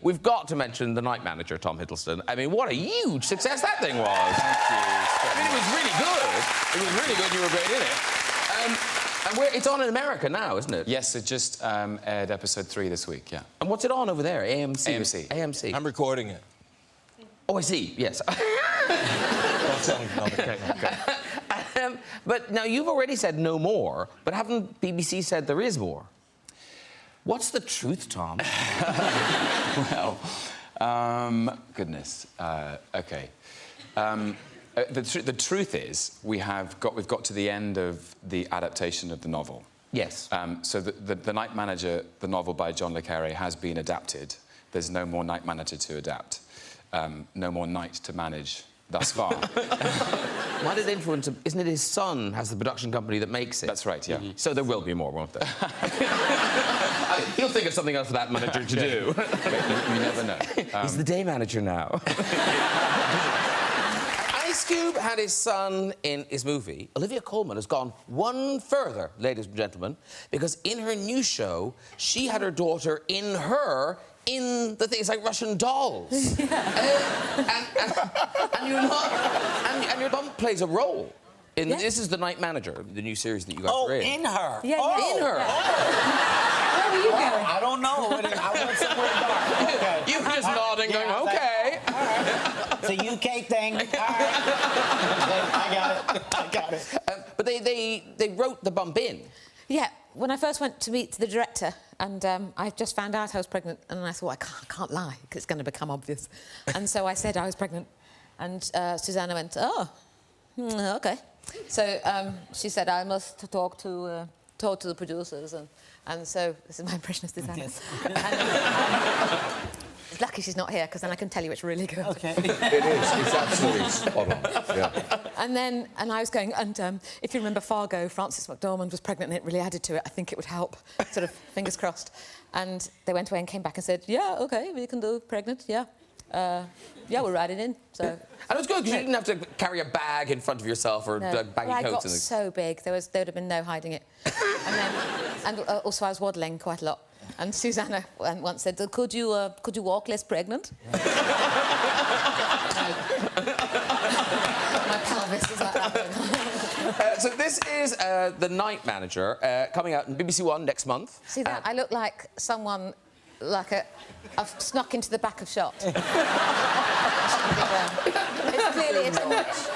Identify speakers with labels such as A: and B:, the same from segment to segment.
A: we've got to mention The Night Manager, Tom Hiddleston. I mean, what a huge success that thing was.
B: Thank you.
A: I mean, it was really good. It was really good. You were great in it. And it's on in America now, isn't it?
B: Yes, it just aired episode 3 this week, yeah.
A: And what's it on over there? AMC?
B: AMC.
A: AMC.
C: I'm recording it.
A: Oh, I see, yes.
C: Don't tell me. No, okay.
A: But now, you've already said no more, but haven't BBC said there is more? What's the truth, Tom?
B: Well, goodness. OK. The truth is, we've got to the end of the adaptation of the novel.
A: Yes.
B: So the Night Manager, the novel by John le Carré, has been adapted. There's no more Night Manager to adapt. No more night to manage thus far.
A: Why did they influence him? Isn't it his son has the production company that makes it?
B: That's right, yeah.
A: So there will be more, won't there? He'll think of something else for that manager to do.
B: You never know.
A: He's the day manager now. Ice Cube had his son in his movie. Olivia Colman has gone one further, ladies and gentlemen, because in her new show, she had her daughter in the things like Russian dolls. And your mum plays a role. This is The Night Manager, the new series that you guys are in.
D: In her?
A: Yeah, in her.
D: Where were you going? I don't know. I went somewhere dark. Okay.
A: You were just nodding, going, OK.
D: All right. It's a UK thing. All right. I got it.
A: But they wrote the bump in.
E: Yeah, when I first went to meet the director, and I just found out I was pregnant, and I thought, I can't lie, because it's going to become obvious. And so I said I was pregnant, and Susanna went, oh, OK. So she said, I must talk to the producers, and so this is my impression of Susanna.
D: Yes.
E: It's lucky she's not here, because then I can tell you it's really good.
D: OK.
C: It is. It's absolutely spot on. Yeah.
E: And I was going, and if you remember Fargo, Frances McDormand was pregnant and it really added to it. I think it would help, sort of, fingers crossed. And they went away and came back and said, yeah, OK, we can do pregnant, yeah. Yeah, we'll write it in, so...
A: And it was good, because you didn't have to carry a bag in front of yourself or baggy coats.
E: I got so big, there would have been no hiding it. And also I was waddling quite a lot. And Susanna once said, could you walk less pregnant? My pelvis is like that.
A: So this is The Night Manager, coming out in BBC One next month.
E: See that? I look like someone... I've snuck into the back of shot.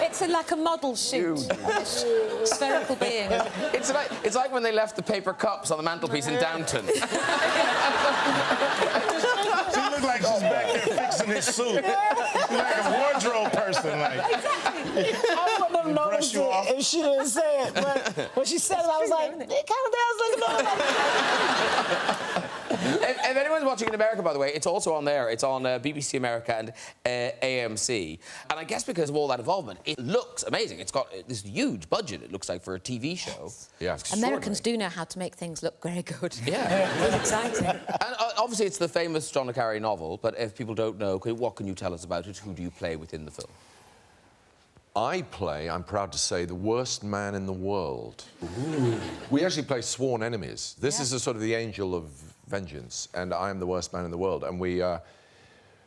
E: It's like a model shoot. Spherical being.
A: It's like when they left the paper cups on the mantelpiece in Downton.
C: She looks like she's back there fixing his suit. She's like a wardrobe person, like.
D: I wouldn't have noticed it if she didn't say it. But when she said it, I was like, it kind of does look
A: If anyone's watching in America, by the way, it's also on there. It's on BBC America and AMC. And I guess because of all that involvement, it looks amazing. It's got this huge budget, it looks like, for a TV show.
C: Yeah.
E: Americans do know how to make things look very good.
A: Yeah.
E: It's exciting.
A: And obviously, it's the famous John le Carré novel, but if people don't know, what can you tell us about it? Who do you play within the film?
C: I play, I'm proud to say, the worst man in the world. Ooh. We actually play sworn enemies. This is a sort of the angel of vengeance, and I am the worst man in the world. And we,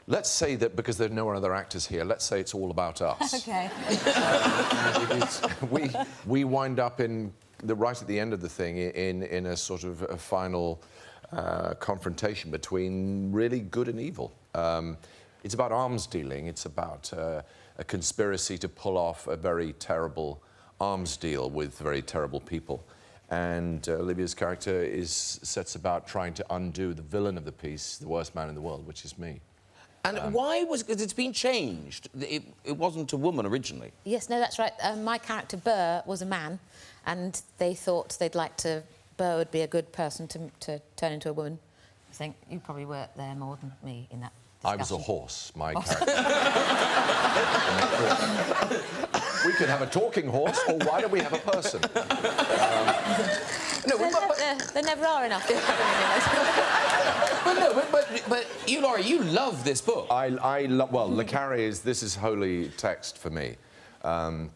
C: let's say that because there are no other actors here, let's say it's all about us.
E: OK.
C: We wind up right at the end of the thing in a sort of a final confrontation between really good and evil. It's about arms dealing. It's about a conspiracy to pull off a very terrible arms deal with very terrible people. And Olivia's character sets about trying to undo the villain of the piece, the worst man in the world, which is me.
A: And why was... Because it's been changed. It wasn't a woman originally.
E: Yes, no, that's right. My character, Burr, was a man, and they thought Burr would be a good person to turn into a woman. I think you probably were there more than me in that discussion.
C: I was a horse, my character. We could have a talking horse, or why don't we have a person?
E: There never are enough.
A: But you, Laurie, you love this book.
C: I love... Well, Le Carré this is holy text for me. And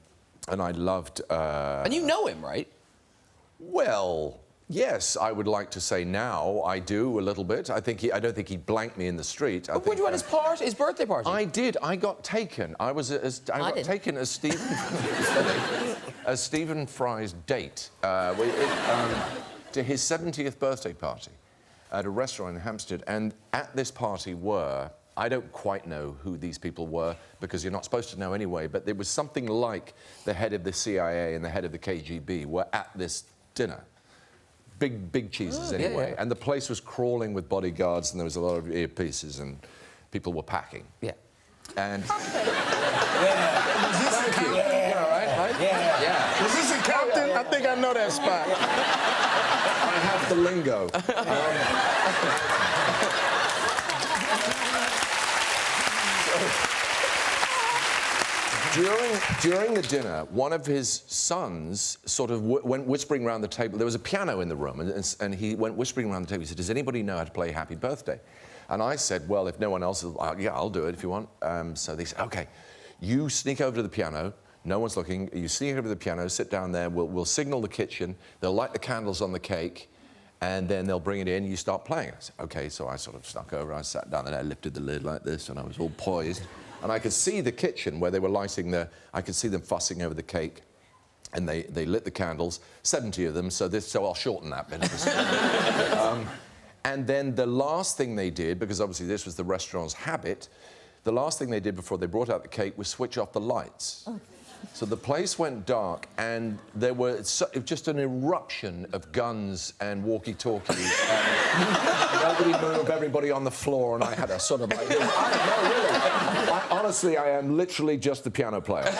C: I loved...
A: And you know him, right?
C: Well, Yes, I would like to say now I do a little bit. I don't think he blanked me in the street.
A: But where'd you want his birthday party?
C: I did. I got taken. I got taken as Stephen Fry's date to his 70th birthday party at a restaurant in Hampstead. And at this party were, I don't quite know who these people were because you're not supposed to know anyway, but it was something like the head of the CIA and the head of the KGB were at this dinner. Big cheeses anyway. And the place was crawling with bodyguards and there was a lot of earpieces and people were packing.
A: Yeah.
C: And...
F: Was this a Compton?
C: Yeah, right?
F: Yeah. Was this a Compton? I think I know that spot.
C: I have the lingo. During the dinner, one of his sons sort of went whispering around the table. There was a piano in the room, and he went whispering around the table. He said, does anybody know how to play Happy Birthday? And I said, well, if no one else, yeah, I'll do it if you want. So they said, OK, you sneak over to the piano. No one's looking. You sneak over to the piano, sit down there. We'll signal the kitchen. They'll light the candles on the cake, and then they'll bring it in, you start playing. I said, OK, so I sort of snuck over. I sat down there, I lifted the lid like this, and I was all poised. And I could see the kitchen where they were lighting I could see them fussing over the cake. And they lit the candles, 70 of them, so I'll shorten that bit. And then the last thing they did, because obviously this was the restaurant's habit, the last thing they did before they brought out the cake was switch off the lights. So the place went dark, and there were just an eruption of guns and walkie-talkies. Nobody moved, everybody on the floor, and I had a sort of like... No, really. Honestly, I am literally just the piano player.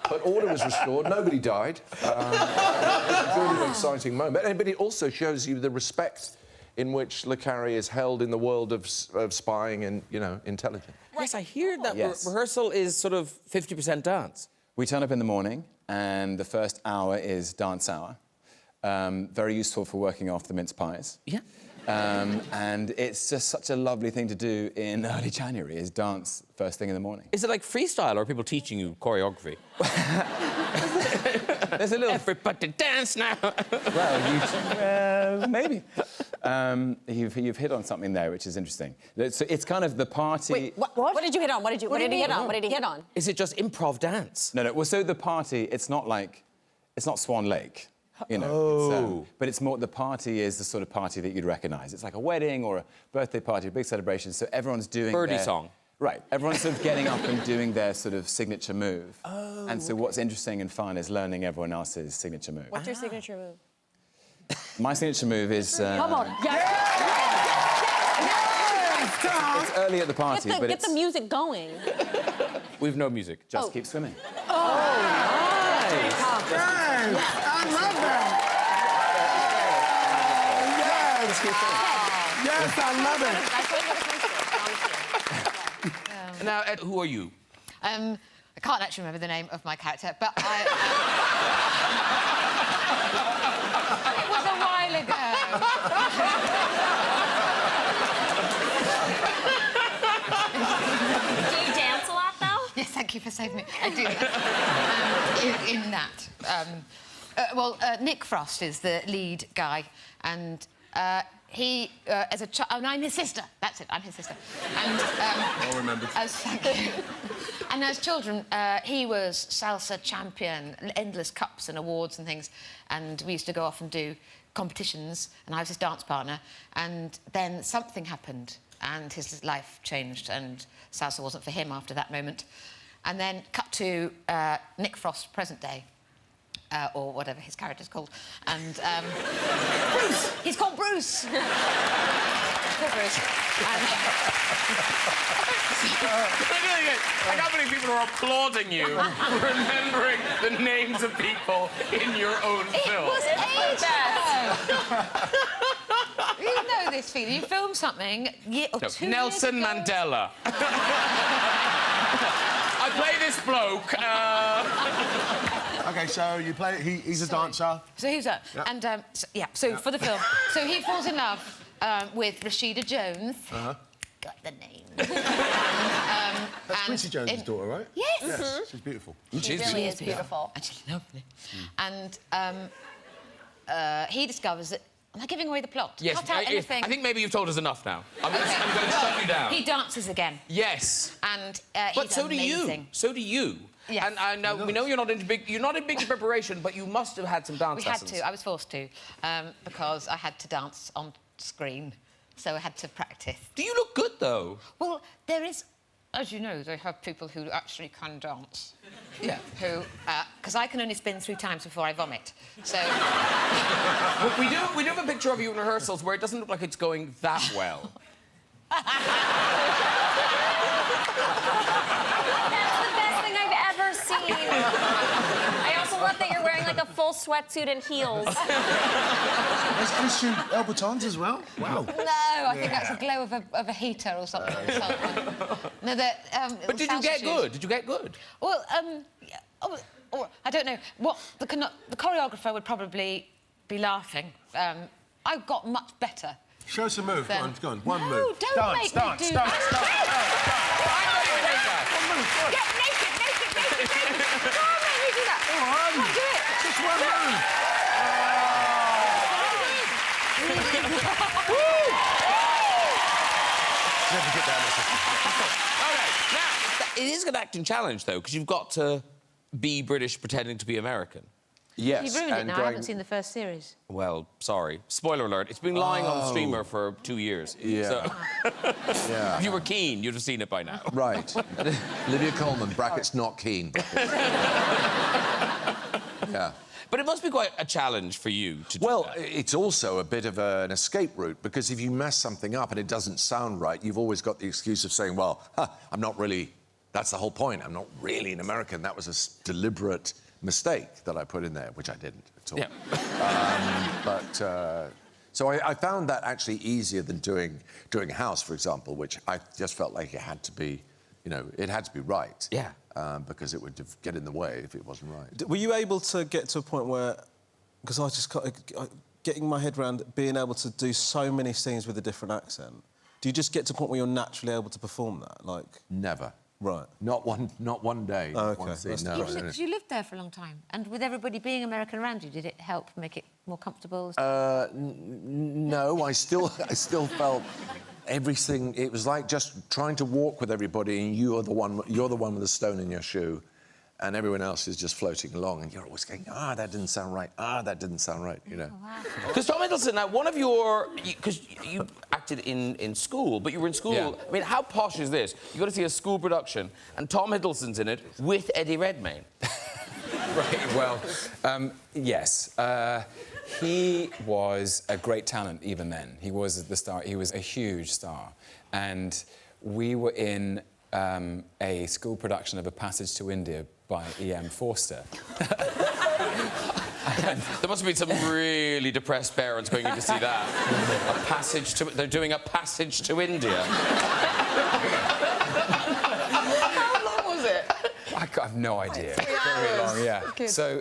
C: But order was restored. Nobody died. It was a really exciting moment. But it also shows you the respect in which le Carré is held in the world of spying and, you know, intelligence.
A: Yes, I hear that rehearsal is sort of 50% dance.
B: We turn up in the morning, and the first hour is dance hour. Very useful for working off the mince pies.
A: Yeah.
B: And it's just such a lovely thing to do in early January, is dance first thing in the morning.
A: Is it like freestyle, or are people teaching you choreography?
B: There's a little...
A: Everybody dance now!
B: Well, maybe. You've hit on something there, which is interesting. So it's kind of the party...
G: Wait, what did you hit on? What did he hit on? What did he hit on?
A: Is it just improv dance?
B: No. Well, so the party, it's not Swan Lake. You know, but it's more, the party is the sort of party that you'd recognise. It's like a wedding or a birthday party, a big celebration, so everyone's doing
A: Birdie song.
B: Right, everyone's sort of getting up and doing their sort of signature move. And so what's interesting and fun is learning everyone else's signature move.
G: What's your signature move?
B: My signature move is...
G: Come on. Yes!
B: It's early at the party, but
G: get the music going.
A: We've no music.
B: Just keep swimming.
G: Oh,
F: Nice. I love that. Yes, I love it.
A: Now, Ed, who are you?
H: I can't actually remember the name of my character, but I... It was a while ago.
G: do you dance a lot, though?
H: Yes, thank you for saving me. I do. In that. Nick Frost is the lead guy, and he, as a child... Oh, no, I'm his sister. That's it, I'm his sister. And...
F: I'll remember.
H: Thank you. And as children, he was salsa champion, endless cups and awards and things, and we used to go off and do competitions, and I was his dance partner, and then something happened, and his life changed, and salsa wasn't for him after that moment. And then cut to Nick Frost, present day, or whatever his character's called, and... Bruce! He's called Bruce! Poor Bruce.
A: I can't believe people are applauding you for remembering the names of people in your own film.
H: It was ages ago. You know this feeling. You film something...
A: Nelson Mandela. I play this bloke.
F: OK, so you play... He's a dancer.
H: So who's that?
F: Yep.
H: And, so for the film. So he falls in love with Rashida Jones. Got the name.
F: That's Quincy Jones' daughter, right?
H: Yes.
F: She's beautiful.
G: She really is beautiful.
H: And she's lovely. And he discovers that... Am I giving away the plot?
A: Yes,
H: Cut out anything.
A: I think maybe you've told us enough now. I'm going to shut you down.
H: He dances again.
A: Yes.
H: And
A: But
H: he's
A: so do you.
H: amazing.
A: So do you.
H: Yes.
A: And I know we know you're not in big preparation, but you must have had some dance lessons.
H: We had to. I was forced to because I had to dance on screen, so I had to practice.
A: Do you look good though?
H: Well, there is, as you know, they have people who actually can dance.
A: Yeah.
H: Who, because I can only spin 3 times before I vomit. So.
A: But we do have a picture of you in rehearsals where it doesn't look like it's going that well.
G: That's the best thing I've ever seen. I also love that you're wearing like a full sweatsuit and heels.
F: There's Christian Elboutons as well. Wow.
H: No, I think that's a glow of a heater or something. No,
A: But did you get good? Did you get good?
H: Well, I don't know. What the choreographer would probably be laughing. I got much better.
F: Show us a move.
H: Then...
F: Go on. One
H: no,
F: move.
H: Don't make me do that. Get naked. Don't make me do that.
F: Go on.
H: Can't do it.
F: Just one move. Never get down this.
A: Okay, now it is an acting challenge though, because you've got to be British pretending to be American.
C: Yes.
H: You've ruined it now. I haven't seen the first series.
A: Well, sorry. Spoiler alert. It's been lying on the streamer for 2 years.
C: Yeah.
A: So
C: Yeah.
A: if you were keen, you'd have seen it by now.
C: Right. Olivia Colman, brackets not keen. Yeah.
A: But it must be quite a challenge for you to do
C: Well,
A: that.
C: it's also a bit of an escape route, because if you mess something up and it doesn't sound right, you've always got the excuse of saying, well, I'm not really... That's the whole point. I'm not really an American. That was a deliberate mistake that I put in there, which I didn't at all.
A: Yeah.
C: So I found that actually easier than doing House, for example, which I just felt like it had to be, you know, it had to be right.
A: Yeah.
C: Because it would get in the way if it wasn't right.
I: Were you able to get to a point where, because I just getting my head around being able to do so many scenes with a different accent, do you just get to a point where you're naturally able to perform that? Like
C: Never.
I: Right.
C: Not one day.
I: Oh,
C: not one
I: okay.
C: scene,
I: That's
C: no.
H: Because you lived there for a long time, and with everybody being American around you, did it help make it more comfortable?
C: No, I still felt everything. It was like just trying to walk with everybody, and you're the one with the stone in your shoe, and everyone else is just floating along, and you're always going, that didn't sound right. That didn't sound right. You know.
A: Because Tom Hiddleston, now one of your, because you acted in school, but you were in school.
B: Yeah.
A: I mean, how posh is this? You got to see a school production, and Tom Hiddleston's in it with Eddie Redmayne.
B: Right, well, yes. He was a great talent even then. He was the star. He was a huge star. And we were in a school production of A Passage to India by E.M. Forster.
A: There must have been some really depressed parents going in to see that. They're doing A Passage to India.
H: How long was it?
B: I have no idea. Very long, yeah. So,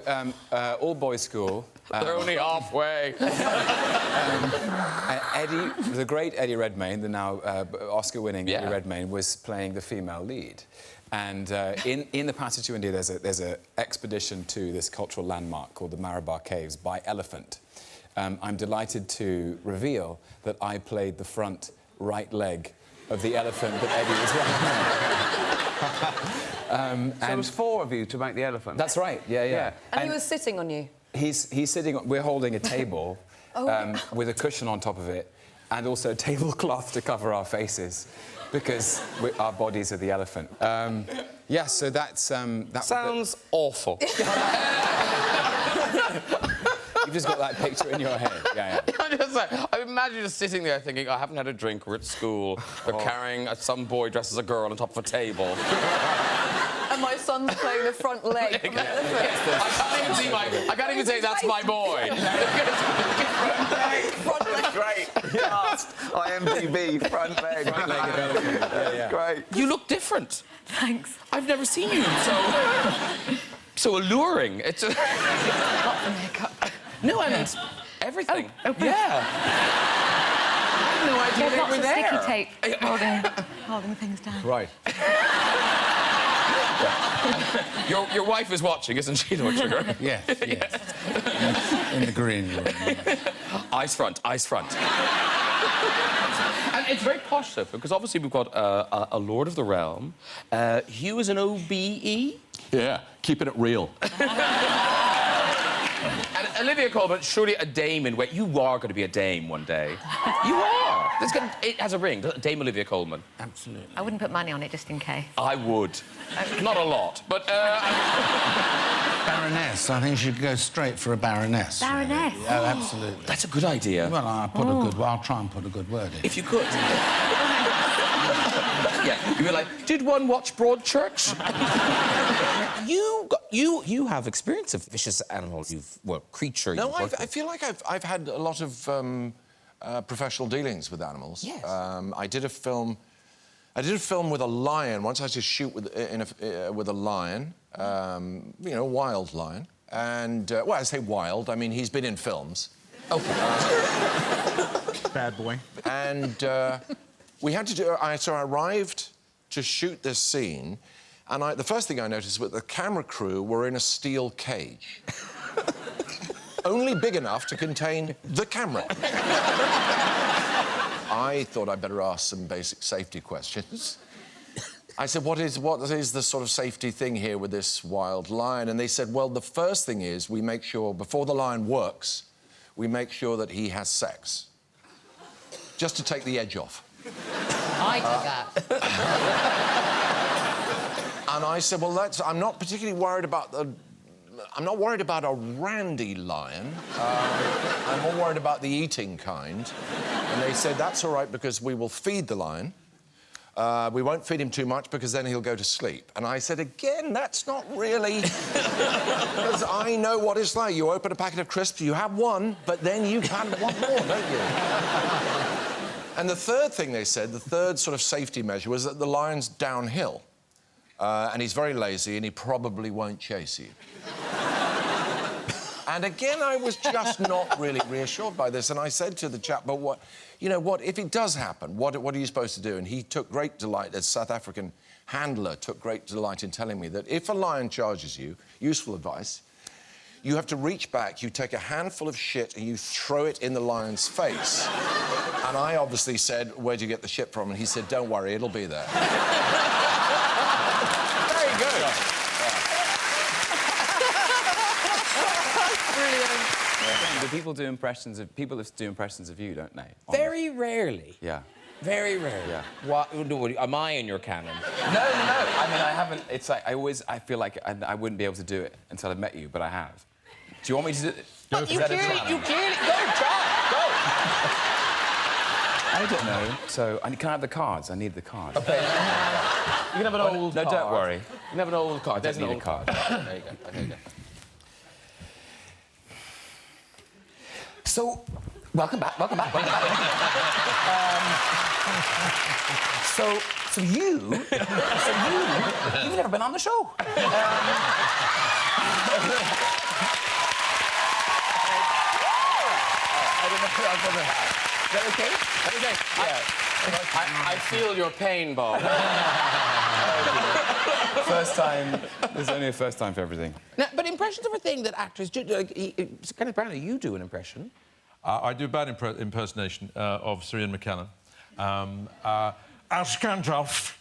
B: all-boys school.
A: They're only halfway.
B: Eddie, the great Eddie Redmayne, the now Oscar-winning Eddie Redmayne, was playing the female lead. And in The Passage to India, there's an expedition to this cultural landmark called the Marabar Caves by elephant. I'm delighted to reveal that I played the front right leg of the elephant that Eddie was riding.
J: So it was 4 of you to make the elephant?
B: That's right, yeah.
G: And he was sitting on you?
B: He's sitting on... We're holding a table with a cushion on top of it and also a tablecloth to cover our faces because our bodies are the elephant. Yeah, so that's... that
A: Sounds awful.
B: You've just got that picture in your head. Yeah.
A: I'm just like, I imagine just sitting there thinking, I haven't had a drink, we're at school, they're carrying some boy dressed as a girl on top of a table.
G: And my son's playing the front leg.
A: I can't even say that's my boy.
J: Front leg. Great. Cast. IMDb, front leg.
B: Front leg of elephant. Yeah.
J: Great.
A: You look different.
G: Thanks.
A: I've never seen you so alluring. It's
H: Not the makeup.
A: No, I mean, everything. Yeah. I had no idea
H: There's
A: they
H: lots
A: were
H: of
A: there.
H: sticky tape holding things down.
C: Right.
A: Your wife is watching, isn't she, Lord Sugar?
F: Yes, yes. In the green room.
A: Eyes front, eyes front. And it's very posh, Sophie, because obviously we've got a Lord of the Realm. Hugh is an OBE.
C: Yeah, keeping it real.
A: And Olivia Colman, surely a dame in wait. You are going to be a dame one day. You are. It has a ring, Dame Olivia Colman.
F: Absolutely.
H: I wouldn't put money on it just in case.
A: I would. Not a lot, but...
F: Baroness. I think she should go straight for a baroness.
H: Baroness?
F: Really. Oh, absolutely.
A: That's a good idea.
F: Well, I'll try and put a good word in.
A: If you could. Yeah, you'd be like, did one watch Broadchurch? You have experience of vicious animals. Creature.
C: No, I feel like I've had a lot of professional dealings with animals.
A: Yes.
C: I did a film with a lion once. I had to shoot with a lion, you know, a wild lion. And well, I say wild. I mean, he's been in films.
A: Okay.
F: Bad boy.
C: And we had to do... So I arrived to shoot this scene, and the first thing I noticed was the camera crew were in a steel cage. Only big enough to contain the camera. I thought I'd better ask some basic safety questions. I said, what is the sort of safety thing here with this wild lion? And they said, well, the first thing is we make sure, before the lion works, we make sure that he has sex. Just to take the edge off.
H: I did that.
C: And I said, well, I'm not particularly worried about I'm not worried about a randy lion. I'm more worried about the eating kind. And they said, that's all right, because we will feed the lion. We won't feed him too much, because then he'll go to sleep. And I said, again, that's not really... Because I know what it's like. You open a packet of crisps, you have one, but then you kind of want more, don't you? And the third thing they said, the third sort of safety measure, was that the lion's downhill. And he's very lazy, and he probably won't chase you. And again, I was just not really reassured by this. And I said to the chap, but what, you know, what if it does happen? What are you supposed to do? And he took great delight, the South African handler took great delight in telling me that if a lion charges you, useful advice, you have to reach back, you take a handful of shit and you throw it in the lion's face. And I obviously said, where'd you get the shit from? And he said, don't worry, it'll be there. Very good.
B: Do people do impressions of you, don't they?
A: Very rarely.
B: Yeah.
A: Very rarely.
B: Yeah.
A: What, am I in your canon?
B: No. I mean, I haven't. It's like I feel like I wouldn't be able to do it until I met you, but I have. Do you want me to do it?
A: But you clearly go, try. Go.
B: I don't know. So, can I have the cards? I need the cards.
A: Okay. You can have an old card.
B: No, don't worry.
A: You can have an old card.
B: There's an old card.
A: There you go. There you go. So, welcome back. You've never been on the show. I don't know if I've ever had. Is that okay? Okay. Yeah. I feel your pain, Bob.
B: First time. There's only a first time for everything.
A: Now, but impressions are a thing that actors do. Like, Kenneth Branagh, you do an impression.
K: I do a bad impersonation of Sir Ian McKellen. As Gandalf.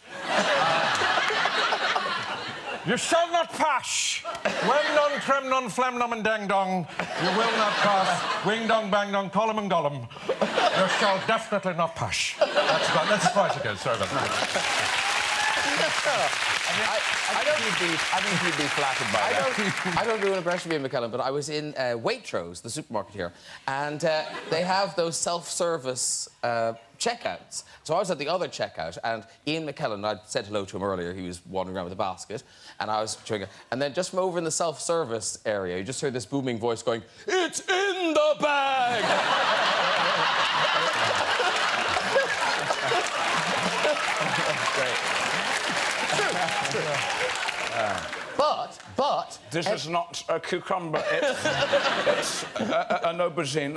K: You shall not pass. Wem-non, trem-non, phlegm-nom and dang-dong. You will not pass. Wing-dong, bang-dong, column and gollum. You shall definitely not pass. That's as far as it goes. Sorry about that.
B: I think he'd be flattered by that.
A: I don't do an impression of Ian McKellen, but I was in Waitrose, the supermarket here, and they have those self-service checkouts. So I was at the other checkout, and Ian McKellen, I'd said hello to him earlier, he was wandering around with a basket, and I was chewing it. And then just from over in the self-service area, you just heard this booming voice going, "It's in the bag!"
B: Great.
A: But...
J: This is not a cucumber, it's an aubergine.